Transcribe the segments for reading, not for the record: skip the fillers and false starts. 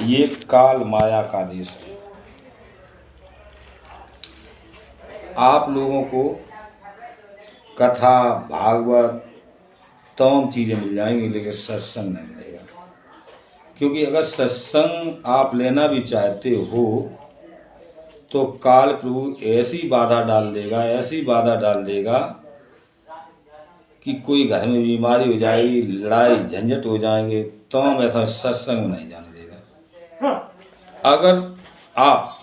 ये काल माया का देश है। आप लोगों को कथा भागवत तमाम चीज़ें मिल जाएंगी, लेकिन सत्संग नहीं मिलेगा। क्योंकि अगर सत्संग आप लेना भी चाहते हो तो काल प्रभु ऐसी बाधा डाल देगा, ऐसी बाधा डाल देगा कि कोई घर में बीमारी हो जाएगी, लड़ाई झंझट हो जाएंगे, तो हम ऐसा सत्संग नहीं जाने देगा। अगर आप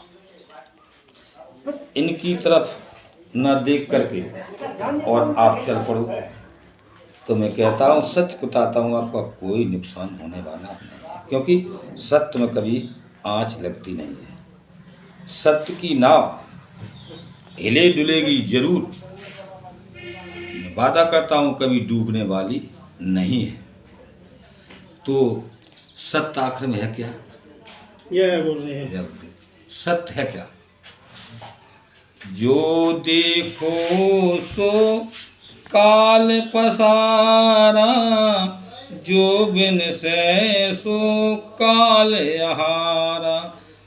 इनकी तरफ न देख करके और आप चल पड़ो तो मैं कहता हूँ, सत्य बताता हूँ, आपका कोई नुकसान होने वाला नहीं है। क्योंकि सत्य में कभी आँच लगती नहीं है। सत्य की नाव हिले डुलेगी जरूर, मैं वादा करता हूँ कभी डूबने वाली नहीं है। तो सत्य आखिर में है क्या? यह बोल रहे हैं, सत्य है क्या? जो देखो सो काल पसारा, जो बिन से सो काल आहारा।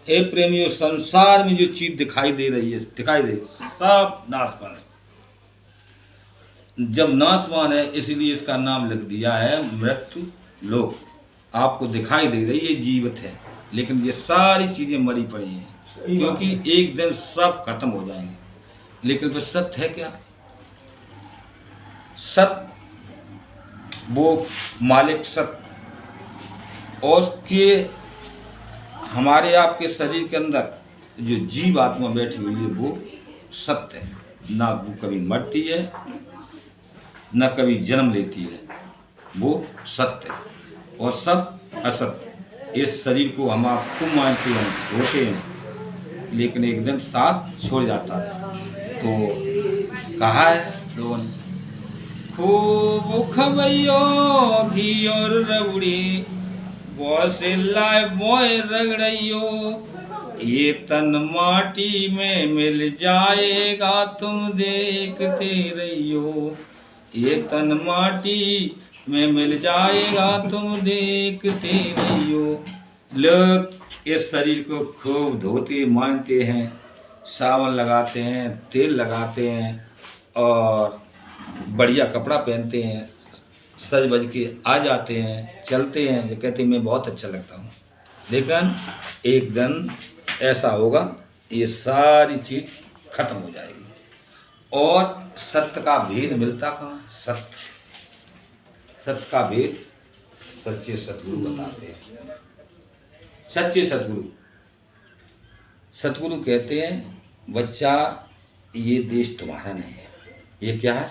ए प्रेमियों, संसार में जो चीज दिखाई दे रही है, दिखाई दे, सब नाशवान है। जब नाशवान है इसलिए इसका नाम लिख दिया है मृत्यु लोक। आपको दिखाई दे रही है जीवित है, लेकिन ये सारी चीजें मरी पड़ी हैं, क्योंकि एक दिन सब खत्म हो जाएंगे। लेकिन फिर सत्य है क्या? सत्य वो मालिक सत्य, और उसके हमारे आपके शरीर के अंदर जो जीव आत्मा बैठी हुई है वो सत्य है। ना वो कभी मरती है, न कभी जन्म लेती है, वो सत्य है। और सब असत्य। इस शरीर को हम आप खूब मानते हैं, होते हैं, लेकिन एक दिन साथ छोड़ जाता है। तो कहा है लोगों ने, खूब खबैयो घी और रबड़ी, से लाए बोए रगड़ैयो, ये तन माटी में मिल जाएगा तुम देखते रहियो, ये तन माटी में मिल जाएगा तुम देखते रहियो। लोग इस शरीर को खूब धोते मानते हैं, सावन लगाते हैं, तेल लगाते हैं और बढ़िया कपड़ा पहनते हैं, सज बज के आ जाते हैं, चलते हैं, ये कहते हैं मैं बहुत अच्छा लगता हूँ। लेकिन एक दिन ऐसा होगा, ये सारी चीज़ खत्म हो जाएगी। और सत्य का भेद मिलता कहाँ? सत्य का भेद सच्चे सतगुरु बताते हैं। सच्चे सतगुरु कहते हैं, बच्चा ये देश तुम्हारा नहीं है, ये क्या है?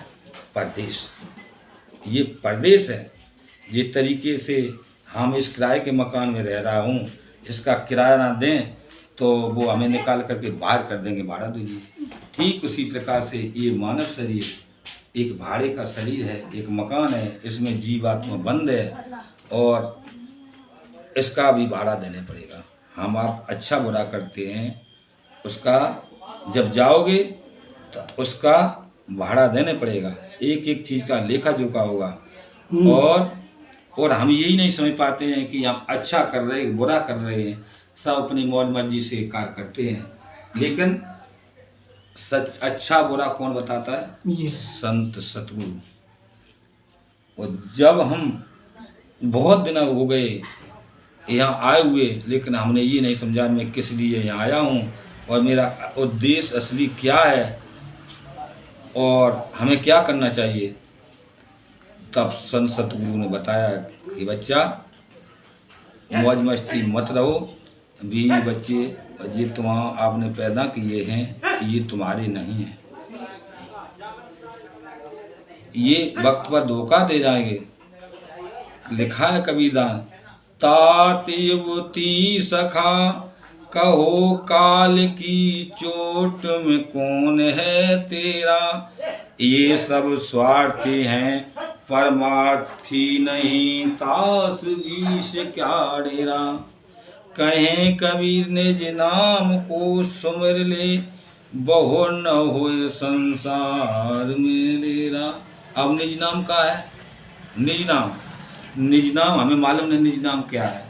परदेश। ये परदेश है। जिस तरीके से हम इस किराए के मकान में रह रहा हूँ, इसका किराया ना दें तो वो हमें निकाल करके बाहर कर देंगे, भाड़ा दीजिए। ठीक उसी प्रकार से ये मानव शरीर एक भाड़े का शरीर है, एक मकान है, इसमें जीवात्मा बंद है और इसका भी भाड़ा देने पड़ेगा। हम आप अच्छा बुरा करते हैं, उसका जब जाओगे तो उसका भाड़ा देने पड़ेगा, एक एक चीज़ का लेखा जोखा होगा। और हम यही नहीं समझ पाते हैं कि हम अच्छा कर रहे हैं, बुरा कर रहे हैं, सब अपनी मौज मर्जी से कार्य करते हैं। लेकिन सच अच्छा बुरा कौन बताता है? संत सतगुरु। और जब हम बहुत दिन हो गए यहाँ आए हुए, लेकिन हमने ये नहीं समझा मैं किस लिए यहाँ आया हूँ और मेरा उद्देश्य असली क्या है और हमें क्या करना चाहिए। तब संत सतगुरु ने बताया कि बच्चा मौज मस्ती मत रहो, बीवी बच्चे ये आपने पैदा किए हैं, ये तुम्हारे नहीं हैं, ये वक्त पर धोखा दे जाएंगे। लिखा है कबीरदास, तात युवती सखा कहो काल की चोट में कौन है तेरा, ये सब स्वार्थी हैं परमार्थी नहीं, तास बीस क्या डेरा, कहें कबीर निज नाम को सुमिर ले, बहु न होए संसार में डेरा। अब निज नाम का है, निज नाम हमें मालूम नहीं निज नाम क्या है।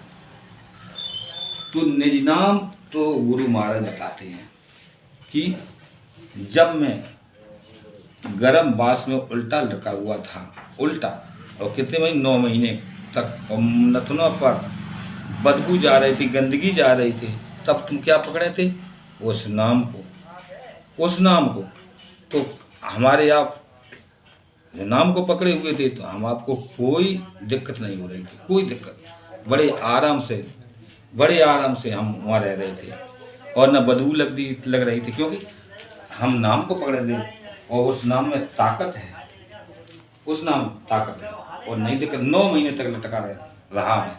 तो निज नाम तो गुरु महाराज बताते हैं कि जब मैं गर्म बांस में उल्टा लटका हुआ था, उल्टा, और कितने महीने, 9 महीने तक, और नथनों पर बदबू जा रही थी, गंदगी जा रही थी, तब तुम क्या पकड़े थे? उस नाम को, उस नाम को। तो हमारे आप जो नाम को पकड़े हुए थे, तो हम आपको कोई दिक्कत नहीं हो रही थी, कोई दिक्कत, बड़े आराम से हम वहाँ रह रहे थे, और न बदबू लग रही थी, क्योंकि हम नाम को पकड़े थे, और उस नाम में ताकत है, उस नाम ताकत है, और नहीं दिक्कत। 9 महीने तक लटका रहा मैं।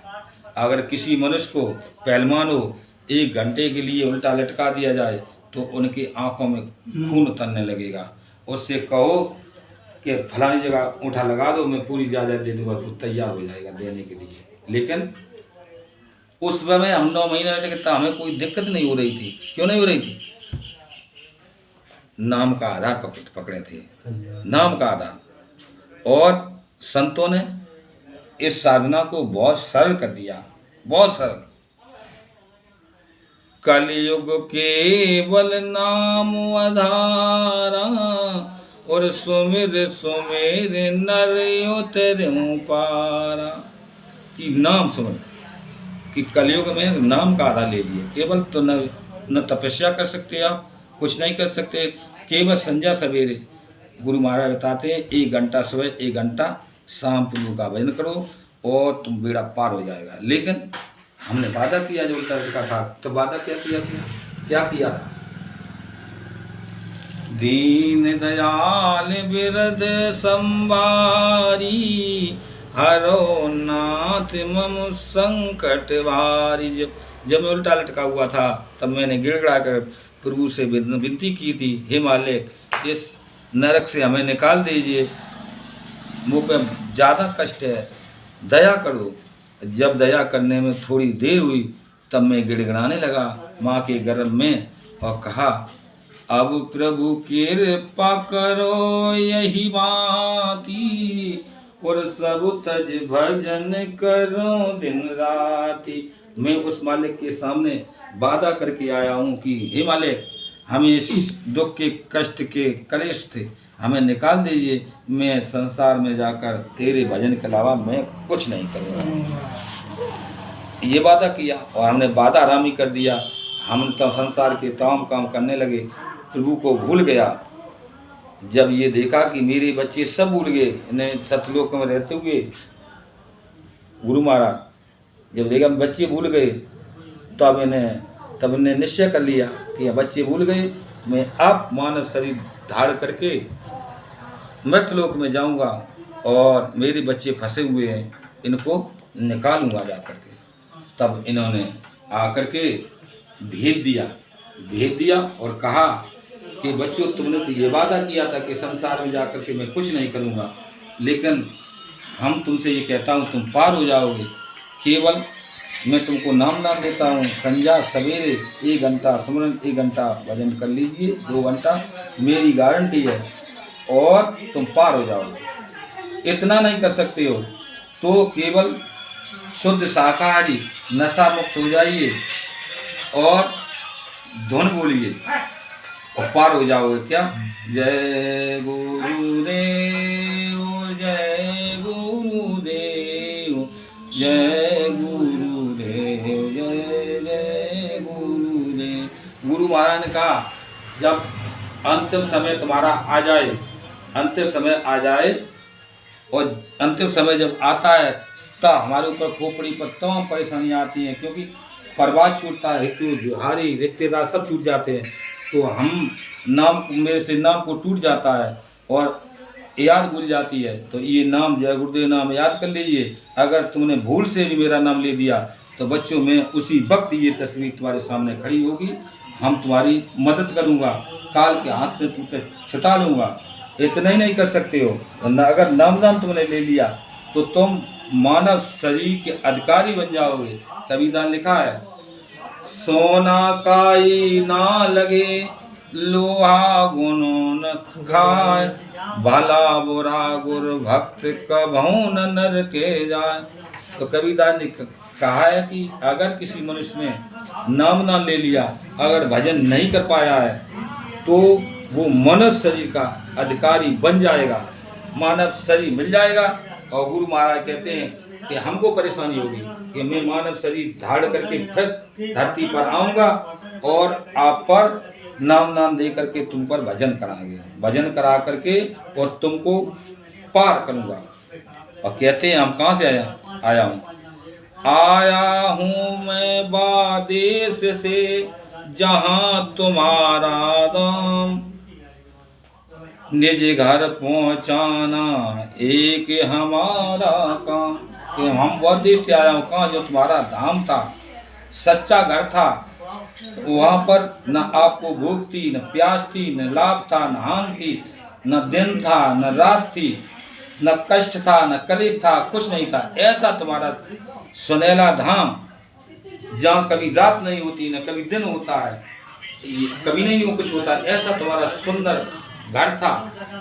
अगर किसी मनुष्य को, पहलवान हो, 1 घंटे के लिए उल्टा लटका दिया जाए तो उनकी आंखों में खून उतरने लगेगा। उससे कहो कि फलानी जगह अंगूठा लगा दो, मैं पूरी इजाज़त दे दूंगा, तो तैयार हो जाएगा देने के लिए। लेकिन उस समय हम 9 महीने लटके, तो हमें कोई दिक्कत नहीं हो रही थी। क्यों नहीं हो रही थी? नाम का आधार पकड़े थे, नाम का आधार। और संतों ने इस साधना को बहुत सरल कर दिया, बहुत सरल। कलयुग केवल नाम आधारा, और सुमिर सुमेर नर उतरऊं पारा। कि नाम सुमिर, कि कलयुग में नाम का आधार ले लिए। केवल तो न तपस्या कर सकते आप, कुछ नहीं कर सकते। केवल संध्या सवेरे गुरु महाराज बताते हैं 1 घंटा सुबह, 1 घंटा शाम प्रभु का भजन करो और तुम बेड़ा पार हो जाएगा। लेकिन हमने वादा किया, जो उल्टा लटका था, तो वादा क्या किया था? दीन दयाल बिरद संवारी, हरो नाथ मम संकट वारी। जब मैं उल्टा लटका हुआ था, तब मैंने गिड़गिड़ा कर प्रभु से विनती की थी, हे मालिक, इस नरक से हमें निकाल दीजिए, मुझ पे ज़्यादा कष्ट है, दया करो। जब दया करने में थोड़ी देर हुई, तब मैं गिड़गिड़ाने लगा माँ के गर्भ में, और कहा, अब प्रभु कृपा करो यही बाती, और सब तज भजन करो दिन राती। मैं उस मालिक के सामने वादा करके आया हूँ कि हे मालिक, हमें इस दुख के, कष्ट के, कलेश थे, हमें निकाल दीजिए। मैं संसार में जाकर तेरे भजन के अलावा मैं कुछ नहीं करूँगा। ये वादा किया, और हमने वादा आराम ही कर दिया। हम तो संसार के तमाम काम करने लगे, प्रभु को भूल गया। जब ये देखा कि मेरे बच्चे सब भूल गए, इन्हें सतलोक में रहते हुए, गुरु महाराज जब देखा बच्चे भूल गए, तब इन्हें निश्चय कर लिया कि बच्चे भूल गए, मैं अब मानव शरीर धारण करके मृतलोक में जाऊंगा, और मेरे बच्चे फंसे हुए हैं, इनको निकालूंगा जा करके। तब इन्होंने आकर के भेज दिया और कहा कि बच्चों, तुमने तो ये वादा किया था कि संसार में जाकर के मैं कुछ नहीं करूँगा, लेकिन हम तुमसे ये कहता हूँ, तुम पार हो जाओगे। केवल मैं तुमको नाम देता हूँ, संध्या सवेरे 1 घंटा स्मरण, 1 घंटा भजन कर लीजिए, 2 घंटा, मेरी गारंटी है, और तुम पार हो जाओगे। इतना नहीं कर सकते हो तो केवल शुद्ध शाकाहारी, नशा मुक्त हो जाइए और धुन बोलिए और पार हो जाओगे। क्या? जय गुरुदेव, जय गुरुदेव, जय गुरुदेव, जय जय गुरुदेव। गुरु महाराज ने कहा, जब अंतिम समय तुम्हारा आ जाए, अंतिम समय आ जाए, और अंतिम समय जब आता है, तब हमारे ऊपर खोपड़ी पर तमाम परेशानियाँ आती हैं, क्योंकि परिवार छूटता है, हितू बिहारी रिश्तेदार सब छूट जाते हैं, तो हम मेरे से नाम को टूट जाता है और याद भूल जाती है। तो ये नाम, जय गुरुदेव नाम याद कर लीजिए। अगर तुमने भूल से भी मेरा नाम ले दिया, तो बच्चों में उसी वक्त ये तस्वीर तुम्हारे सामने खड़ी होगी, हम तुम्हारी मदद करूँगा, काल के हाथ से तुमसे छुटा लूँगा। इतना ही नहीं कर सकते हो, अगर नाम तुमने ले लिया तो तुम मानव शरीर के अधिकारी बन जाओगे। कबीरदास लिखा है, सोना काई ना लगे, लोहा गुनो न खाए, भला बुरा गुर भक्त कभू न नर के जाए। तो कबीरदास ने कहा है कि अगर किसी मनुष्य ने नाम ना ले लिया, अगर भजन नहीं कर पाया है, तो वो मनुष्य शरीर का अधिकारी बन जाएगा, मानव शरीर मिल जाएगा। और गुरु महाराज कहते हैं कि हमको परेशानी होगी कि मैं मानव शरीर धारण करके फिर धरती पर आऊँगा और आप पर नाम दे करके तुम पर भजन कराएंगे, भजन करा करके और तुमको पार करूँगा। और कहते हैं हम कहाँ से आया हूँ मैं बादेश से जहाँ तुम्हारा दाम, निज घर पहुँचाना एक हमारा काम। कि हम बहुत देश से आया हूँ, कहाँ जो तुम्हारा धाम था, सच्चा घर था, वहाँ पर न आपको भूख थी, न प्यास थी, न लाभ था, न हानि थी, न दिन था, न रात थी, न कष्ट था, न कलेश था, कुछ नहीं था। ऐसा तुम्हारा सुनहला धाम, जहाँ कभी रात नहीं होती, न कभी दिन होता है, कभी नहीं वो कुछ होता, ऐसा तुम्हारा सुंदर घर था।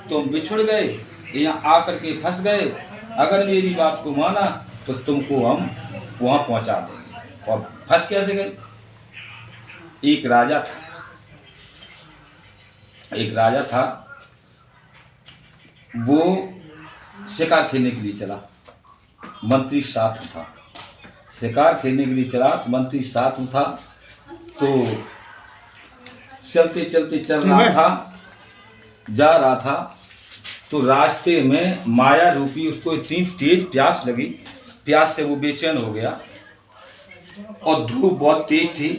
तुम बिछुड़ गए, यहाँ आकर के फंस गए। अगर मेरी बात को माना तो तुमको हम वहाँ पहुँचा देंगे। और फंस कैसे गए? एक राजा था, वो शिकार खेलने के लिए चला, मंत्री साथ था। शिकार खेलने के लिए चला तो मंत्री साथ था, तो चलते चलते चल रहा था, जा रहा था, तो रास्ते में माया रूपी उसको इतनी तेज प्यास लगी, प्यास से वो बेचैन हो गया और धूप बहुत तेज थी।